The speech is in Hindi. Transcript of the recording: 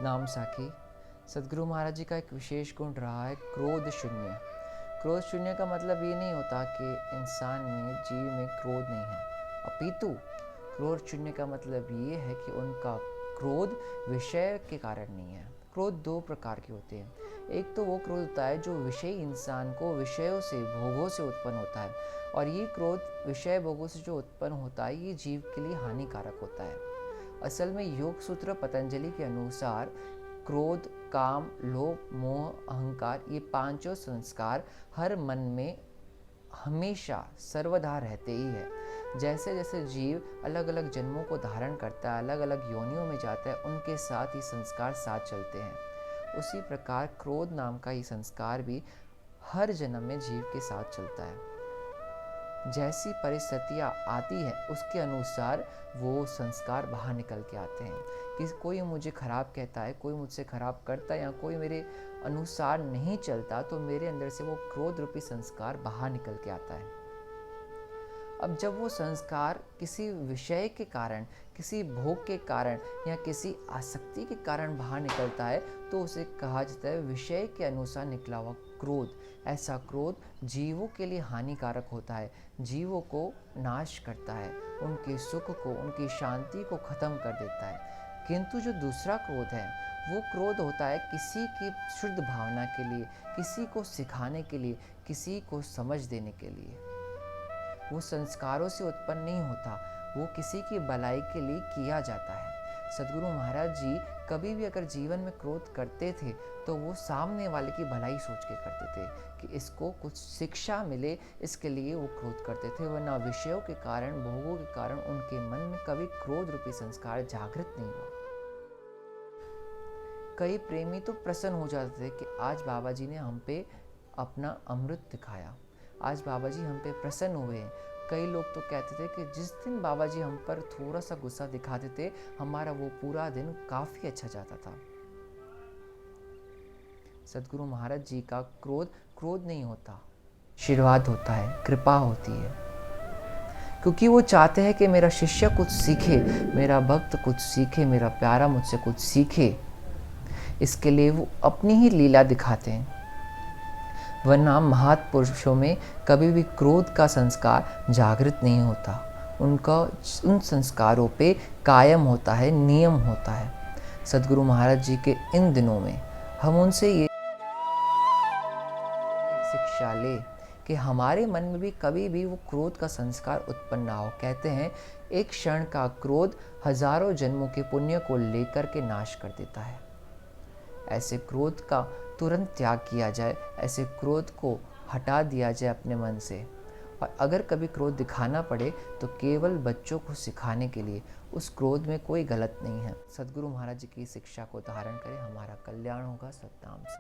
नाम साखी। सदगुरु महाराज जी का एक विशेष गुण रहा है क्रोध शून्य। क्रोध शून्य का मतलब ये नहीं होता कि इंसान में, जीव में क्रोध नहीं है, अपितु क्रोध शून्य का मतलब ये है कि उनका क्रोध विषय के कारण नहीं है। क्रोध दो प्रकार के होते हैं। एक तो वो क्रोध होता है जो विषय इंसान को विषयों से, भोगों से उत्पन्न होता है, और ये क्रोध विषय भोगों से जो उत्पन्न होता है ये जीव के लिए हानिकारक होता है। असल में योग सूत्र पतंजलि के अनुसार क्रोध, काम, लोभ, मोह, अहंकार, ये पांचों संस्कार हर मन में हमेशा सर्वदा रहते ही है। जैसे जैसे जीव अलग अलग जन्मों को धारण करता है, अलग अलग योनियों में जाता है, उनके साथ ये संस्कार साथ चलते हैं। उसी प्रकार क्रोध नाम का ये संस्कार भी हर जन्म में जीव के साथ चलता है। जैसी परिस्थितियाँ आती हैं उसके अनुसार वो संस्कार बाहर निकल के आते हैं। कि कोई मुझे खराब कहता है, कोई मुझसे खराब करता है, या कोई मेरे अनुसार नहीं चलता, तो मेरे अंदर से वो क्रोध रूपी संस्कार बाहर निकल के आता है। अब जब वो संस्कार किसी विषय के कारण, किसी भोग के कारण या किसी आसक्ति के कारण बाहर निकलता है तो उसे कहा जाता है विषय के अनुसार निकला हुआ क्रोध। ऐसा क्रोध जीवों के लिए हानिकारक होता है, जीवों को नाश करता है, उनके सुख को, उनकी शांति को खत्म कर देता है। किंतु जो दूसरा क्रोध है वो क्रोध होता है किसी की शुद्ध भावना के लिए, किसी को सिखाने के लिए, किसी को समझ देने के लिए। वो संस्कारों से उत्पन्न नहीं होता, वो किसी की भलाई के लिए किया जाता है। सदगुरु महाराज जी कभी भी अगर जीवन में क्रोध करते थे तो वो सामने वाले की भलाई सोच के करते थे कि इसको कुछ शिक्षा मिले, इसके लिए वो क्रोध करते थे। वरना विषयों के कारण, भोगों के कारण उनके मन में कभी क्रोध रूपी संस्कार जागृत नहीं हुआ। कई प्रेमी तो प्रसन्न हो जाते थे कि आज बाबा जी ने हम पे अपना अमृत दिखाया, आज बाबा जी हम पे प्रसन्न हुए हैं। कई लोग तो कहते थे कि जिस दिन बाबा जी हम पर थोड़ा सा गुस्सा दिखाते थे, हमारा वो पूरा दिन काफ़ी अच्छा जाता था। सदगुरु महाराज जी का क्रोध क्रोध नहीं होता, आशीर्वाद होता है, कृपा होती है। क्योंकि वो चाहते हैं कि मेरा शिष्य कुछ सीखे, मेरा भक्त कुछ सीखे, मेरा प्यारा मुझसे कुछ सीखे। इसके लिए वो अपनी ही लीला दिखाते हैं। वरना महापुरुषों में कभी भी क्रोध का संस्कार जागृत नहीं होता, उनका उन संस्कारों पे कायम होता है, नियम होता है। सदगुरु महाराज जी के इन दिनों में हम उनसे ये शिक्षा ले कि हमारे मन में भी कभी भी वो क्रोध का संस्कार उत्पन्न ना हो। कहते हैं एक क्षण का क्रोध हजारों जन्मों के पुण्य को लेकर के नाश कर देता है। ऐसे क्रोध का तुरंत त्याग किया जाए, ऐसे क्रोध को हटा दिया जाए अपने मन से। और अगर कभी क्रोध दिखाना पड़े तो केवल बच्चों को सिखाने के लिए, उस क्रोध में कोई गलत नहीं है। सदगुरु महाराज जी की शिक्षा को धारण करें, हमारा कल्याण होगा। सतनाम से।